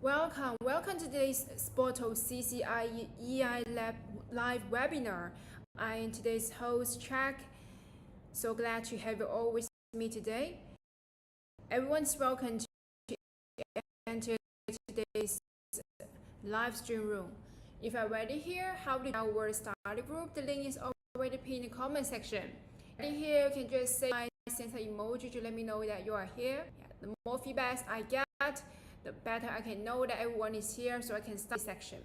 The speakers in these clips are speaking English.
Welcome to today's SPOTO CCIE Lab live webinar. I am today's host, Jack. So glad to have you all with me today. Everyone's welcome to enter today's live stream room. If you're already here, how to join our study group? The link is already pinned in the comment section. Already here, you can just say send an emoji to let me know that you are here. The more feedbacks I get, the better I can know that everyone is here so I can start this section.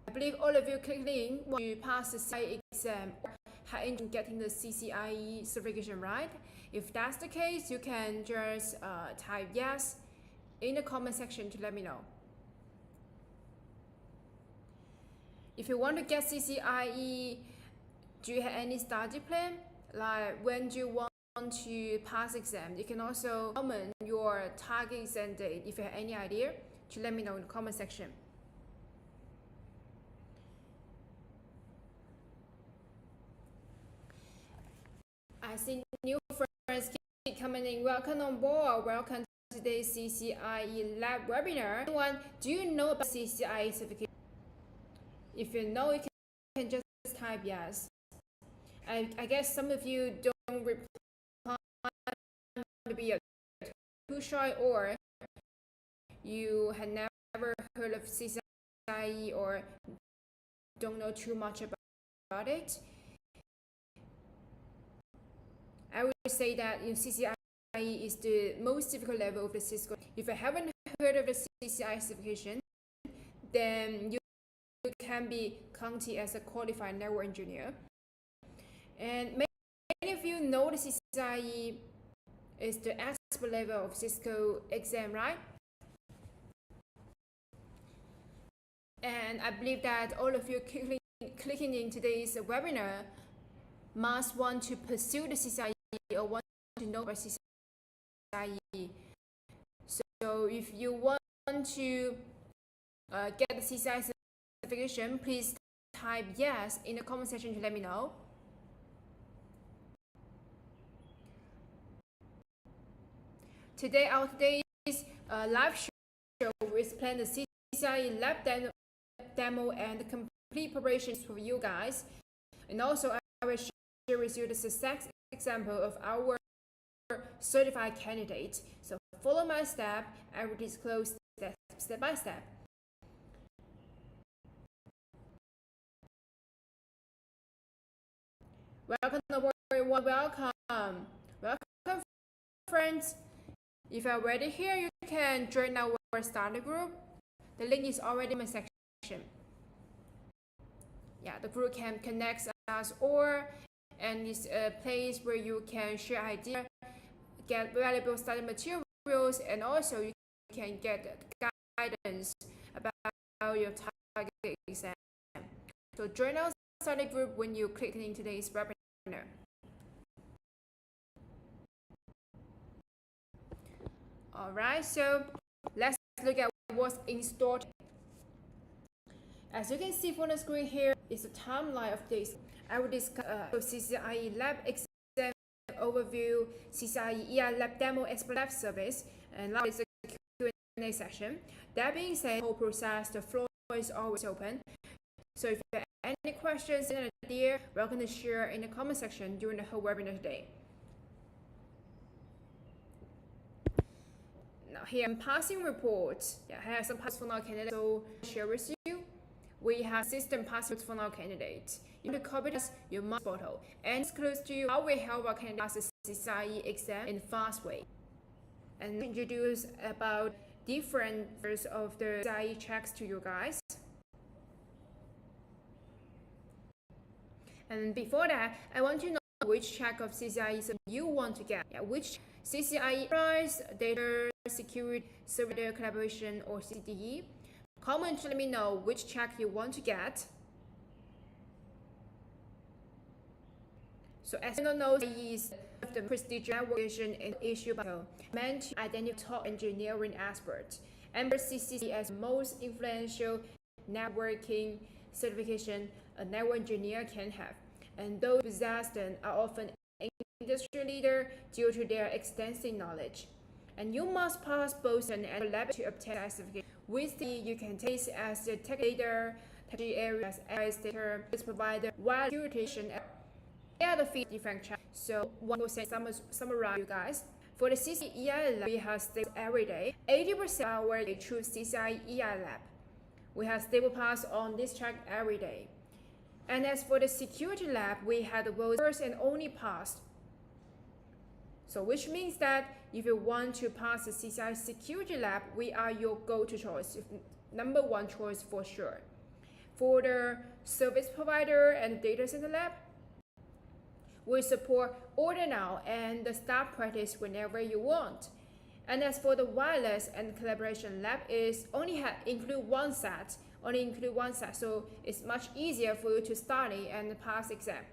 I believe all of you clicked in want to pass the CCIE exam or have interest in getting the CCIE certification, right? If that's the case, you can just type yes in the comment section to let me know. If you want to get CCIE, do you have any study plan? Like when do you want to pass exam? You can also comment your target exam date if you have any idea to let me know in the comment section. I see new friends keep coming in. Welcome on board. Welcome to today's CCIE lab webinar. Everyone, do you know about CCIE certification? If you know, you can just type yes. I guess some of you don't reply, maybe too shy, or you had never heard of CCIE or don't know too much about it. I would say that CCIE is the most difficult level of the Cisco. If you haven't heard of the CCIE certification, then you can be counted as a qualified network engineer. And many of you know the CCIE is the expert level of Cisco exam, right? And I believe that all of you clicking in today's webinar must want to pursue the CCIE or want to know about CCIE. So if you want to get the CCIE certification, please type yes in the comment section to let me know. Today, our today's live show will explain the CCIE lab demo and the complete preparations for you guys. And also, I will share with you the success example of our certified candidate. So follow my step. I will disclose step by step. Welcome, everyone. Welcome, friends. If you're already here, you can join our study group. The link is already in my section. Yeah, the group can connect us and it's a place where you can share ideas, get valuable study materials, and also you can get guidance about your target exam. So join our study group when you click in today's webinar. Alright, so let's look at what's in store. As you can see from the screen here is the timeline of this. I will discuss CCIE lab exam overview, CCIE EI lab demo expert lab service, and last is a Q&A session. That being said, the whole process, the floor is always open. So if you have any questions and ideas, welcome to share in the comment section during the whole webinar today. Now here in passing reports, I have some passes from our candidates, so share with you. We have system passes from our candidates. You can copy this, you must photo, and disclose to you how we help our candidates pass the CCIE exam in a fast way. And introduce about different of the CCIE checks to you guys. And before that, I want to know which check of CCIE you want to get. Which CCIE price, data security, server collaboration, or CDE. Comment to let me know which check you want to get. So as you know, CCIE is the prestigious award and issued by meant to identify top engineering experts. And CCIE as the most influential networking certification a network engineer can have. And those who possess them are often industry leader due to their extensive knowledge. And you must pass both an lab to obtain certificate. With the, you can take as the tech data, technology areas, as data service provider, while security and other different challenges. So one will say summarize you guys. For the CCIE lab, we have stable every day. 80% of our they choose CCIE lab. We have stable pass on this track every day. And as for the security lab, we had the world's first and only pass. So which means that if you want to pass the CCIE security lab, we are your go-to choice, #1 choice for sure. For the service provider and data center lab, we support order now and the start practice whenever you want. And as for the wireless and collaboration lab, is only include one set, so it's much easier for you to study and pass exam.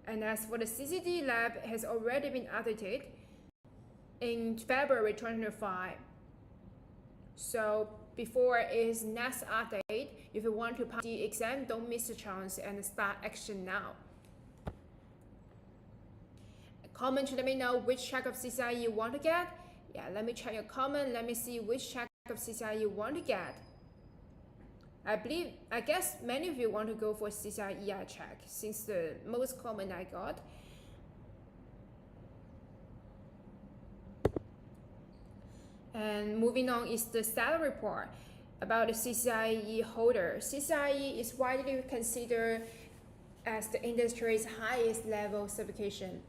And as for the CCD lab, it has already been updated in February 2025. So before its next update, if you want to pass the exam, don't miss the chance and start action now. Comment to let me know which track of CCIE you want to get. Yeah, let me check your comment. Let me see which track of CCIE you want to get. I guess many of you want to go for CCIE track since the most comment I got. And moving on is the salary report about the CCIE holder. CCIE is widely considered as the industry's highest level certification,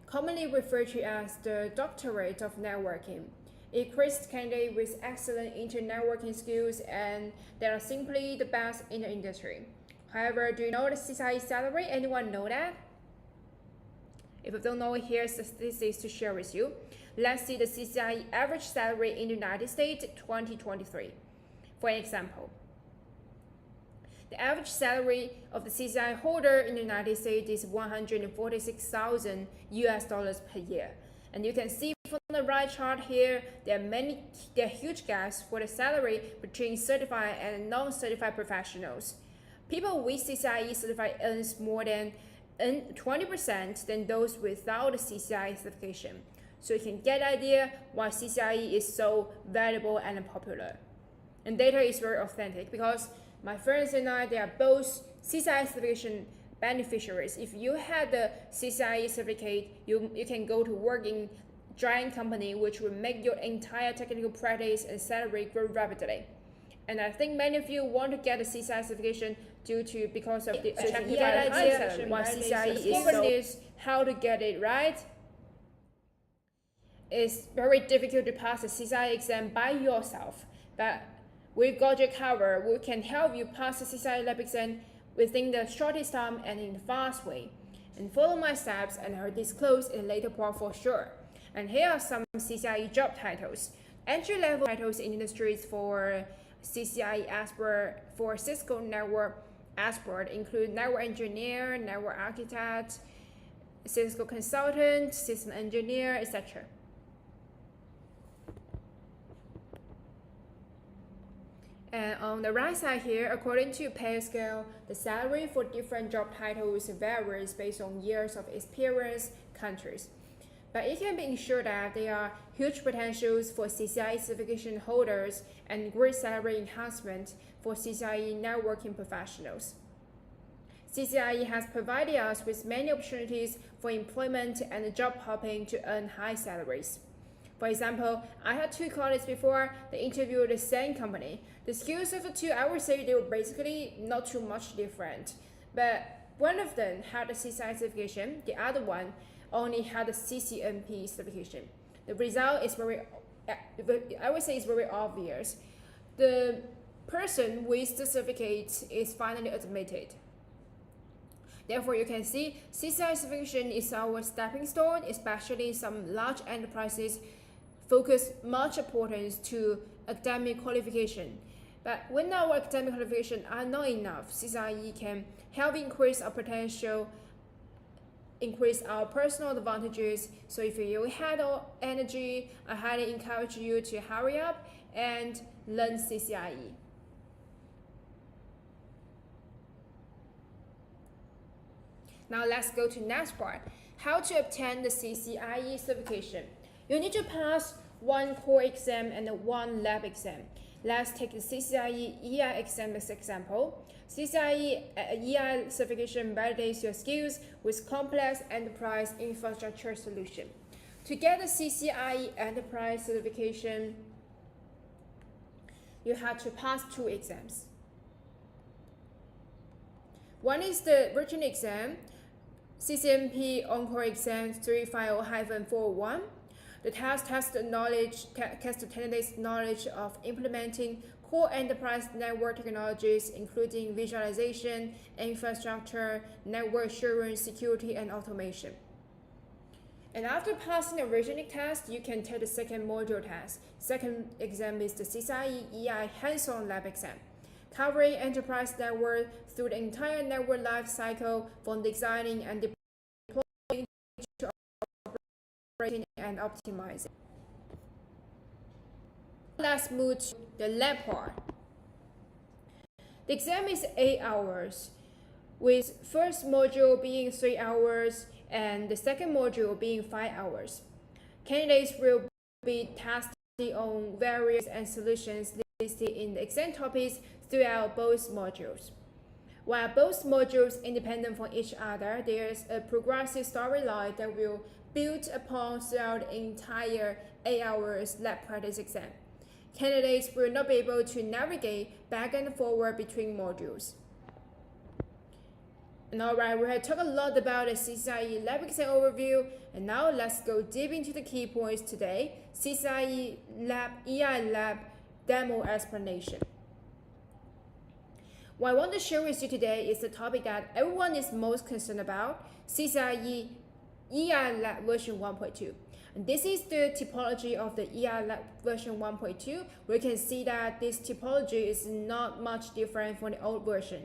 commonly referred to as the doctorate of networking. It equips candidates with excellent inter-networking skills and they are simply the best in the industry. However, do you know the CCIE salary? Anyone know that? If you don't know, here's the statistics to share with you. Let's see the CCIE average salary in the United States 2023. For example, the average salary of the CCIE holder in the United States is $146,000 per year. And you can see from the right chart here, there are huge gaps for the salary between certified and non-certified professionals. People with CCIE certified earns more than 20% than those without the CCIE certification. So you can get an idea why CCIE is so valuable and popular. And data is very authentic because my friends and I, they are both CCIE certification beneficiaries. If you had the CCIE certificate, you can go to work in giant company, which will make your entire technical practice and salary grow rapidly. And I think many of you want to get the CCIE certification because of the attractive idea why CCIE is so. How to get it right? It's very difficult to pass the CCIE exam by yourself, but we've got you covered. We can help you pass the CCIE lab exam within the shortest time and in a fast way. And follow my steps and I'll disclose in a later part for sure. And here are some CCIE job titles. Entry-level titles in industries for CCIE expert for Cisco network expert include network engineer, network architect, Cisco consultant, system engineer, etc. And on the right side here, according to pay scale, the salary for different job titles varies based on years of experience, countries. But it can be ensured that there are huge potentials for CCIE certification holders and great salary enhancement for CCIE networking professionals. CCIE has provided us with many opportunities for employment and job hopping to earn high salaries. For example, I had two colleagues before, they interviewed the same company. The skills of the two, I would say they were basically not too much different. But one of them had a CCIE certification, the other one only had a CCNP certification. The result is I would say it's very obvious. The person with the certificate is finally admitted. Therefore, you can see CCIE certification is our stepping stone, especially some large enterprises focus much importance to academic qualification. But when our academic qualifications are not enough, CCIE can help increase our potential, increase our personal advantages. So if you had energy, I highly encourage you to hurry up and learn CCIE. Now let's go to next part, how to obtain the CCIE certification. You need to pass one core exam and one lab exam. Let's take the CCIE EI exam as example. CCIE EI certification validates your skills with complex enterprise infrastructure solution. To get the CCIE enterprise certification, you have to pass two exams. One is the written exam, CCNP Encore Exam 350-401. The test tests the candidate's knowledge of implementing core enterprise network technologies, including visualization, infrastructure, network assurance, security, and automation. And after passing the written test, you can take the second module test. Second exam is the CCIE EI hands-on lab exam, covering enterprise network through the entire network life cycle from designing and deploying to operating and optimizing. Let's move to the lab part. The exam is 8 hours, with first module being 3 hours and the second module being 5 hours. Candidates will be tested on various solutions listed in the exam topics throughout both modules. While both modules independent from each other, there is a progressive storyline that will build upon throughout the entire 8 hours lab practice exam. Candidates will not be able to navigate back and forward between modules. And alright, we have talked a lot about the CCIE lab exam overview, and now let's go deep into the key points today. CCIE lab, EI lab demo explanation. What I want to share with you today is the topic that everyone is most concerned about, CCIE EI lab version 1.2. And this is the typology of the EI lab version 1.2. We can see that this typology is not much different from the old version,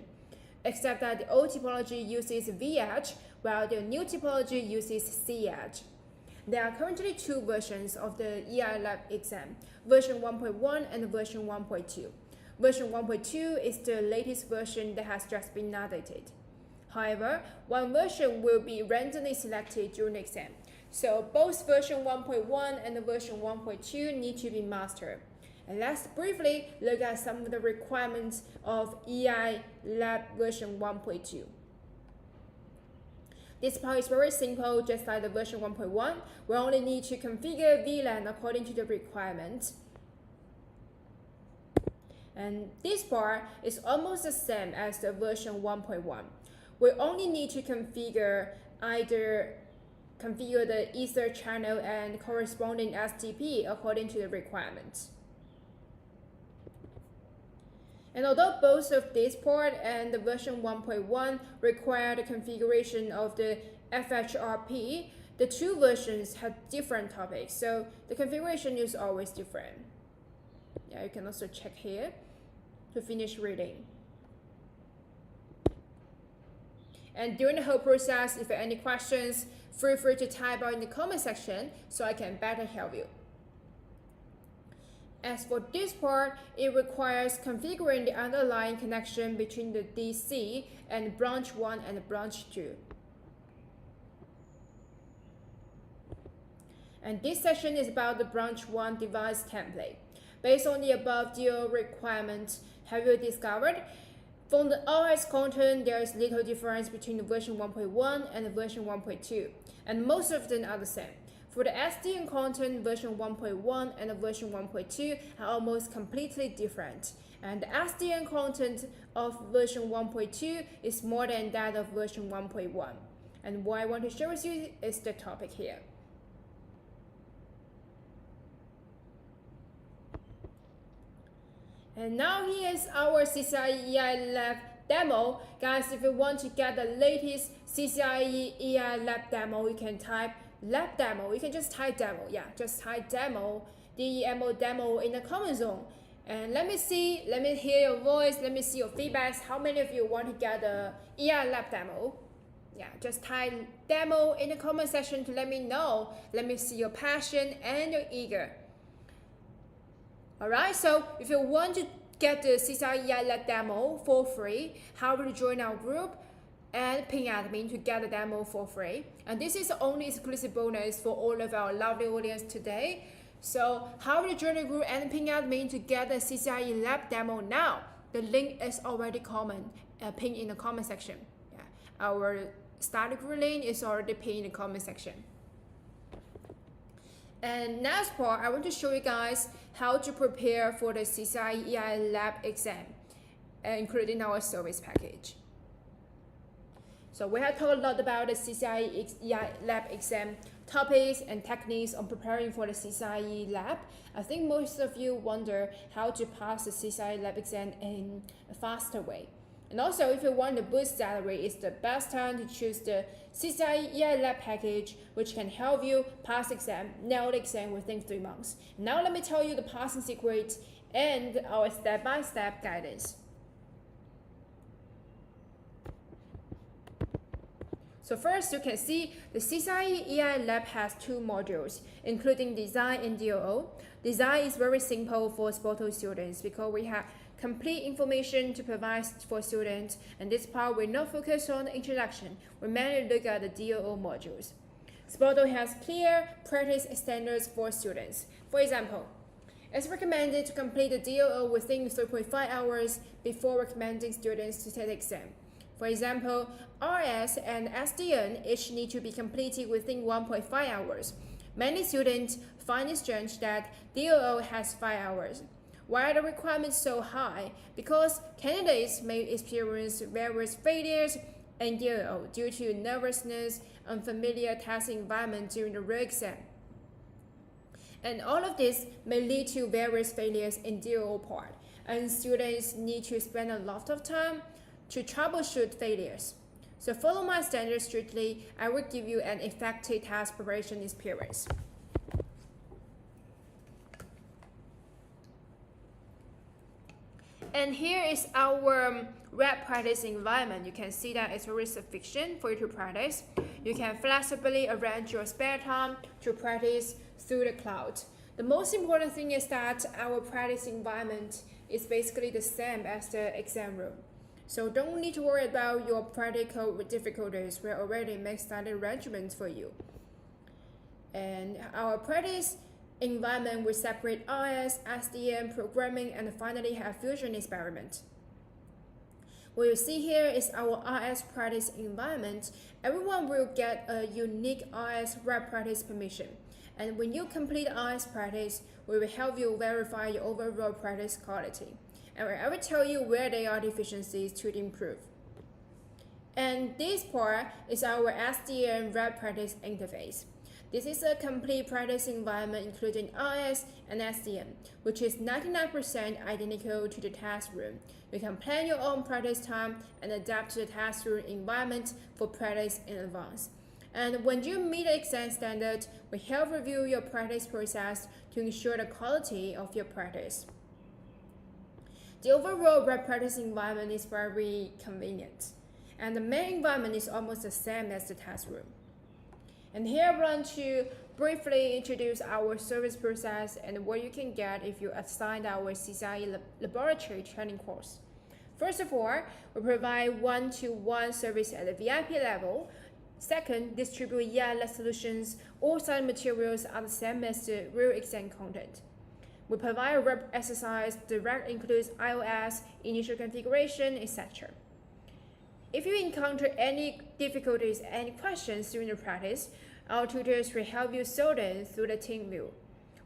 except that the old typology uses V-Edge, while the new typology uses C-Edge. There are currently two versions of the EI lab exam, version 1.1 and version 1.2. Version 1.2 is the latest version that has just been updated. However, one version will be randomly selected during the exam. So both version 1.1 and version 1.2 need to be mastered. And let's briefly look at some of the requirements of EI lab version 1.2. This part is very simple, just like the version 1.1. We only need to configure VLAN according to the requirements. And this part is almost the same as the version 1.1. We only need to configure the Ether channel and corresponding SDP according to the requirements. And although both of this part and the version 1.1 require the configuration of the FHRP, the two versions have different topics, so the configuration is always different. Yeah, you can also check here to finish reading. And during the whole process, if you have any questions, feel free to type out in the comment section so I can better help you. As for this part, it requires configuring the underlying connection between the DC and branch 1 and branch 2. And this section is about the branch 1 device template. Based on the above dual requirements, have you discovered? From the OS content, there is little difference between the version 1.1 and the version 1.2, and most of them are the same. For the SDN content, version 1.1 and the version 1.2 are almost completely different, and the SDN content of version 1.2 is more than that of version 1.1. And what I want to share with you is the topic here. And now here is our CCIE EI lab demo. Guys, if you want to get the latest CCIE EI lab demo, you can type lab demo. You can just type demo. Yeah, just type demo, DEMO demo in the comment zone. And let me hear your voice, let me see your feedbacks. How many of you want to get the EI lab demo? Yeah, just type demo in the comment section to let me know. Let me see your passion and your eager. Alright, so if you want to get the CCIE EI lab demo for free, how to join our group? and ping admin to get the demo for free. And this is the only exclusive bonus for all of our lovely audience today. So how to join the group and ping admin to get the CCIE lab demo now? The link is already pinned in the comment section. Yeah. Our study group link is already pinned in the comment section. And next part, I want to show you guys how to prepare for the CCIE lab exam, including our service package. So we have talked a lot about the CCIE lab exam topics and techniques on preparing for the CCIE lab. I think most of you wonder how to pass the CCIE lab exam in a faster way. And also, if you want to boost salary, it's the best time to choose the CCIE lab package, which can help you pass the exam, nail the exam within 3 months. Now let me tell you the passing secret and our step-by-step guidance. So first, you can see the CCIE lab has 2 modules, including design and DOO. Design is very simple for SPOTO students because we have complete information to provide for students, and this part will not focus on the introduction. We mainly look at the DOO modules. SPOTO has clear practice standards for students. For example, it's recommended to complete the DOO within 3.5 hours before recommending students to take the exam. For example, RS and SDN each need to be completed within 1.5 hours. Many students find it strange that DOO has 5 hours. Why are the requirements so high? Because candidates may experience various failures in DOO due to nervousness, unfamiliar testing environment during the real exam. And all of this may lead to various failures in DOO part, and students need to spend a lot of time to troubleshoot failures. So follow my standards strictly. I will give you an effective task preparation experience. And here is our web practice environment. You can see that it's very sufficient for you to practice. You can flexibly arrange your spare time to practice through the cloud. The most important thing is that our practice environment is basically the same as the exam room. So don't need to worry about your practical difficulties. We already make study arrangements for you. And our practice environment will separate RS, SDN, programming, and finally have fusion experiment. What you see here is our RS practice environment. Everyone will get a unique RS web practice permission. And when you complete RS practice, we will help you verify your overall practice quality. And I will tell you where there are deficiencies to improve. And this part is our SDN web practice interface. This is a complete practice environment including RS and SDN, which is 99% identical to the test room. You can plan your own practice time and adapt to the test room environment for practice in advance. And when you meet the exam standard, we help review your practice process to ensure the quality of your practice. The overall web practice environment is very convenient, and the main environment is almost the same as the test room. And here I want to briefly introduce our service process and what you can get if you assign our CCIE laboratory training course. First of all, we provide one-to-one service at the VIP level. Second, distribute ELS solutions. All study materials are the same as the real exam content. We provide a web exercise that includes iOS, initial configuration, etc. If you encounter any difficulties, any questions during the practice, our tutors will help you solve them through the team view.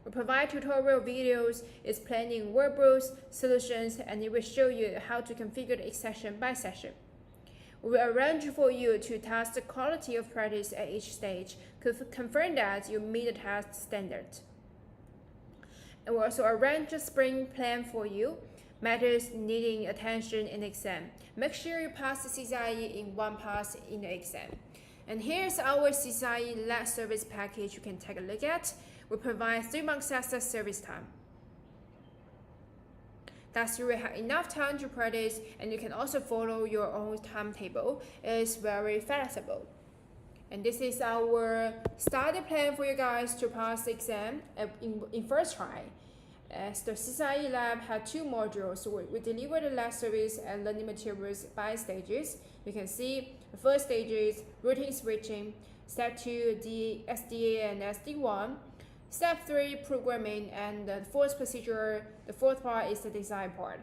We provide tutorial videos explaining workbooks, solutions, and it will show you how to configure it session by session. We will arrange for you to test the quality of practice at each stage, confirm that you meet the test standard. And we also arrange a sprint plan for you, matters needing attention in the exam. Make sure you pass the CCIE in one pass in the exam. And here's our CCIE lab service package you can take a look at. We provide 3 months access service time. Thus you will have enough time to practice, and you can also follow your own timetable. It's very flexible. And this is our study plan for you guys to pass the exam in first try. as the CCIE lab had two modules. So we deliver the lab service and learning materials by stages. You can see the first stage is routing switching, step 2 the SDA and SD1, step 3 programming, and the fourth procedure, the fourth part is the design part.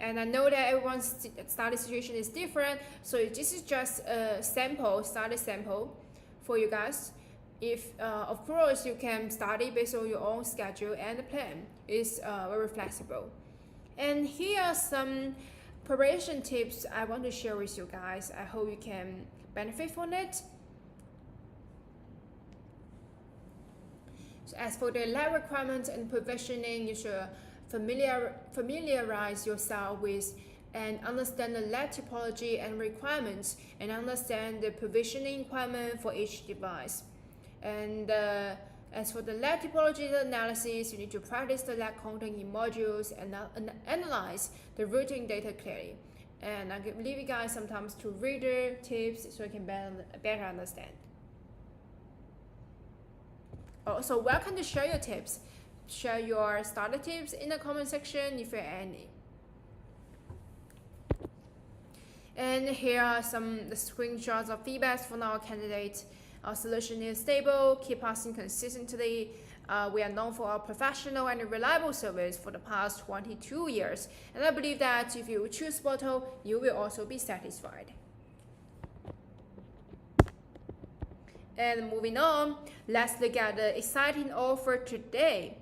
And I know that everyone's study situation is different, so this is just a study sample for you guys. If of course you can study based on your own schedule, and the plan is very flexible. And here are some preparation tips I want to share with you guys. I hope you can benefit from it. So as for the lab requirements and provisioning, you should familiarize yourself with and understand the lab topology and requirements, and understand the provisioning requirement for each device. And as for the lab topology analysis, you need to practice the lab content in modules and analyze the routing data clearly. And I will leave you guys sometimes to read the tips so you can better understand. Also, welcome to share your tips. Share your starter tips in the comment section if you have any. And here are some the screenshots of feedbacks from our candidates. Our solution is stable, keep passing consistently. We are known for our professional and reliable service for the past 22 years. And I believe that if you choose SPOTO, you will also be satisfied. And moving on, let's look at the exciting offer today.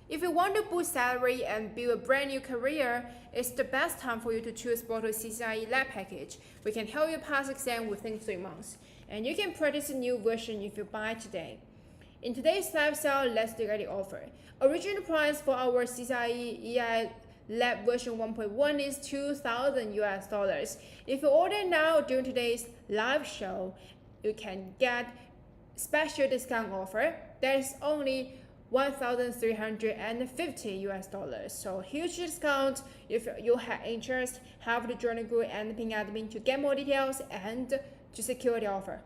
If you want to boost salary and build a brand new career, it's the best time for you to choose SPOTO CCIE lab package. We can help you pass exam within 3 months. And you can purchase a new version if you buy today. In today's live sale, let's look at the offer. Original price for our CCIE EI lab version 1.1 is $2,000 US. If you order now during today's live show, you can get special discount offer that is only $1,350 US. So huge discount. If you have interest, have the journal group and ping admin to get more details and to secure the offer.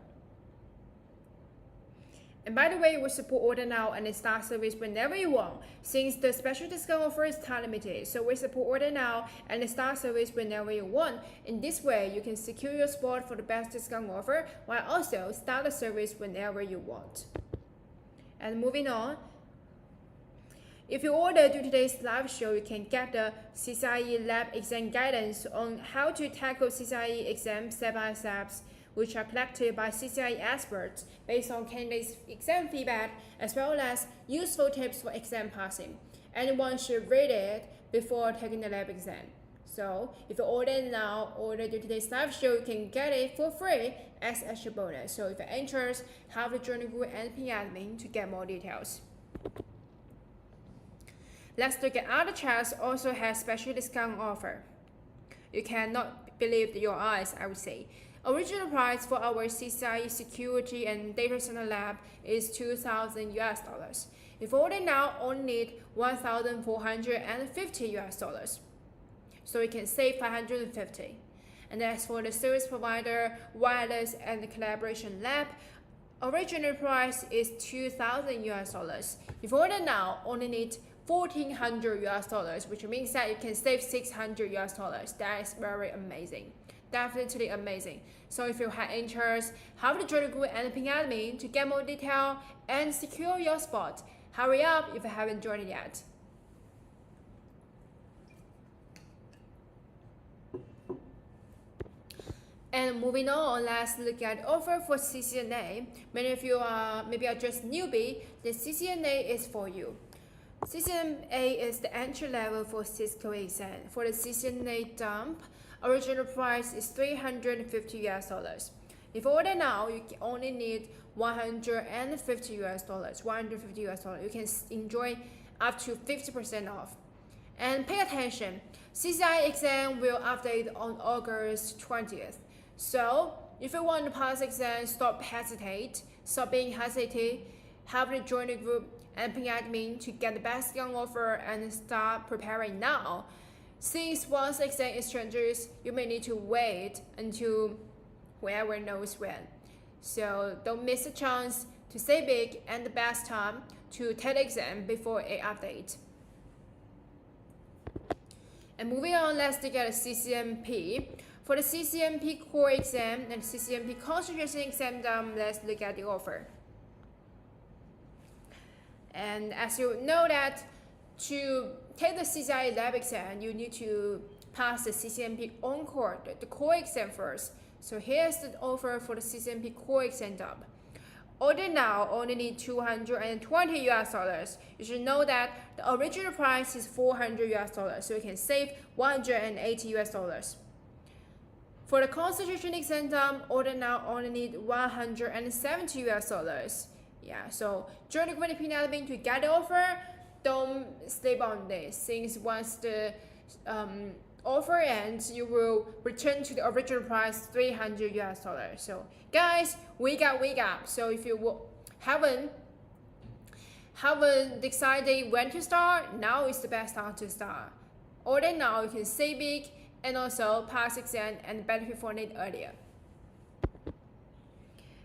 And by the way, we support order now and start service whenever you want, since the special discount offer is time limited. So we support order now and start service whenever you want. In this way, you can secure your spot for the best discount offer while also start the service whenever you want. And moving on, if you order during today's live show, you can get the CCIE lab exam guidance on how to tackle CCIE exam step by steps, which are collected by CCIE experts based on candidates' exam feedback, as well as useful tips for exam passing. Anyone should read it before taking the lab exam. So if you order now, order during today's live show, you can get it for free as extra bonus. So if you're interested, have the journal group and ping admin to get more details. Let's look at other chats also has special discount offer. You cannot believe your eyes, I would say. Original price for our CCIE security and data center lab is $2,000 US. If order now, only need $1,450 US. So you can save $550. And as for the service provider, wireless and the collaboration lab, original price is $2,000 US. If order now, only need $1,400 US, which means that you can save $600 US. That is very amazing. Definitely amazing. So if you have interest, have the journal group and ping admin to get more detail and secure your spot. Hurry up if you haven't joined it yet. And moving on, let's look at offer for CCNA. Many of you are maybe are just newbie. The CCNA is for you. CCNA is the entry level for Cisco exam. For the CCNA dump, original price is $350 US. If you order now, you only need $150 US. You can enjoy up to 50% off. And pay attention, CCIE exam will update on August 20th. So if you want to pass exam, stop being hesitant, have the join the group and ping admin to get the best discount offer and start preparing now. Since once exam exchanges, you may need to wait until whoever knows when. So don't miss a chance to stay big and the best time to take the exam before an update. And moving on, let's look at the CCNP. For the CCNP core exam and CCNP concentration exam, let's look at the offer. And as you know that to take the CCIE lab exam, you need to pass the CCNP on-core, the core exam first. So here's the offer for the CCNP core exam dump. Order now only need $220 US. You should know that the original price is $400 US, so you can save $180 US. For the concentration exam dump, order now only need $170 US. Yeah, so join the community admin to get the offer. Don't sleep on this, since once the offer ends, you will return to the original price, $300 US. So guys, wake up. So if you haven't decided when to start, now is the best time to start. Order now, you can save big and also pass exam and benefit from it earlier.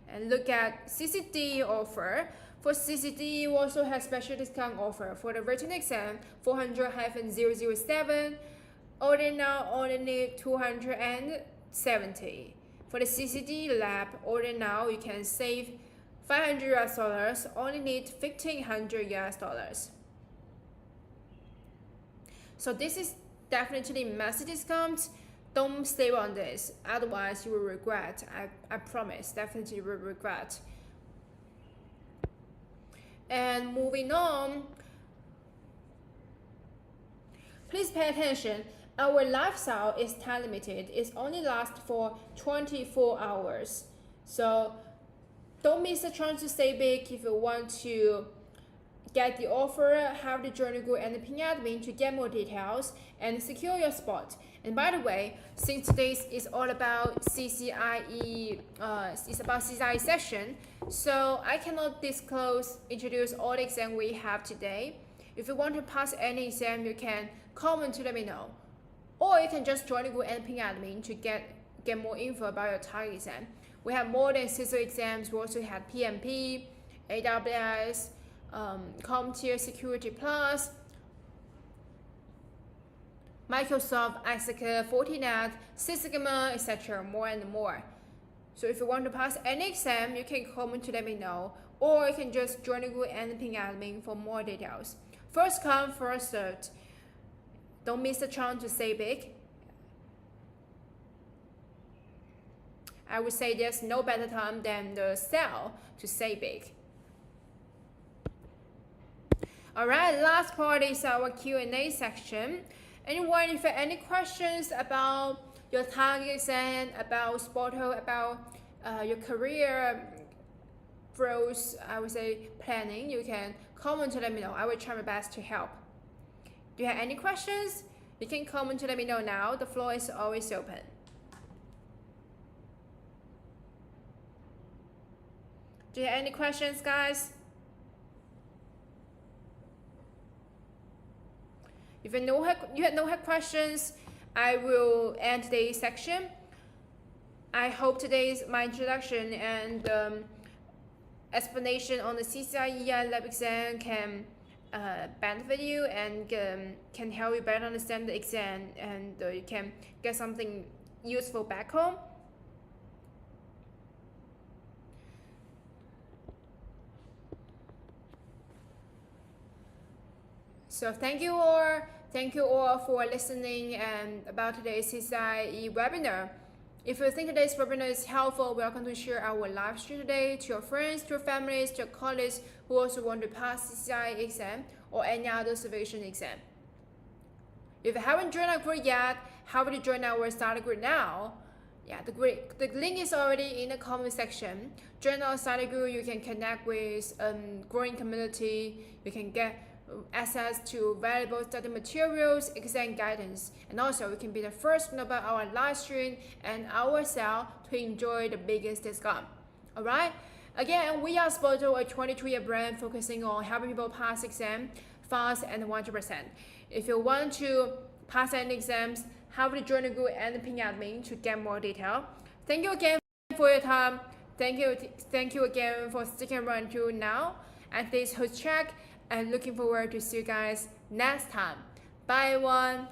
And look at CCD offer. For CCD, you also have special discount offer for the written exam 400-007. Order now only need $270. For the CCD lab, order now you can save $500 US, only need $1,500 US. So this is definitely massive discount. Don't stay on this, otherwise you will regret. I promise, definitely you will regret. And moving on, please pay attention. Our lifestyle is time limited. It only lasts for 24 hours. So don't miss the chance to stay big. If you want to get the offer, have the journal group and the ping admin to get more details and secure your spot. And by the way, since today's is all about CCIE, it's about CCIE session, so I cannot introduce all the exam we have today. If you want to pass any exam, you can comment to let me know. Or you can just join the group and ping admin to get more info about your target exam. We have more than Cisco exams. We also have PMP, AWS, CompTIA Security Plus, Microsoft, Cisco, Fortinet, Cisco, etc. More and more. So if you want to pass any exam, you can comment to let me know, or you can just join the group and ping admin for more details. First come, first served. Don't miss the chance to stay big. I would say there's no better time than the sale to stay big. Alright, last part is our Q&A section. Anyone, if you have any questions about your target exam, about SPOTO, about your career growth, I would say planning, you can comment to let me know. I will try my best to help. Do you have any questions? You can comment to let me know now. The floor is always open. Do you have any questions, guys? If you have questions, I will end today's section. I hope today's my introduction and explanation on the CCIE lab exam can benefit you and can help you better understand the exam, and you can get something useful back home. So thank you all for listening and about today's CCIE webinar. If you think today's webinar is helpful, welcome to share our live stream today to your friends, to your families, to your colleagues who also want to pass CCIE exam or any other certification exam. If you haven't joined our group yet, how to join our starter group now? Yeah, the link is already in the comment section. Join our starter group, you can connect with growing community, you can get access to valuable study materials, exam guidance, and also you can be the first to know about our live stream and our sale to enjoy the biggest discount. Alright? Again, we are SPOTO, a 22-year brand focusing on helping people pass exam fast and 100%. If you want to pass any exams, have the journal group and the ping admin to get more detail. Thank you again for your time. Thank you again for sticking around until now. And this host Jack, and looking forward to see you guys next time. Bye, everyone.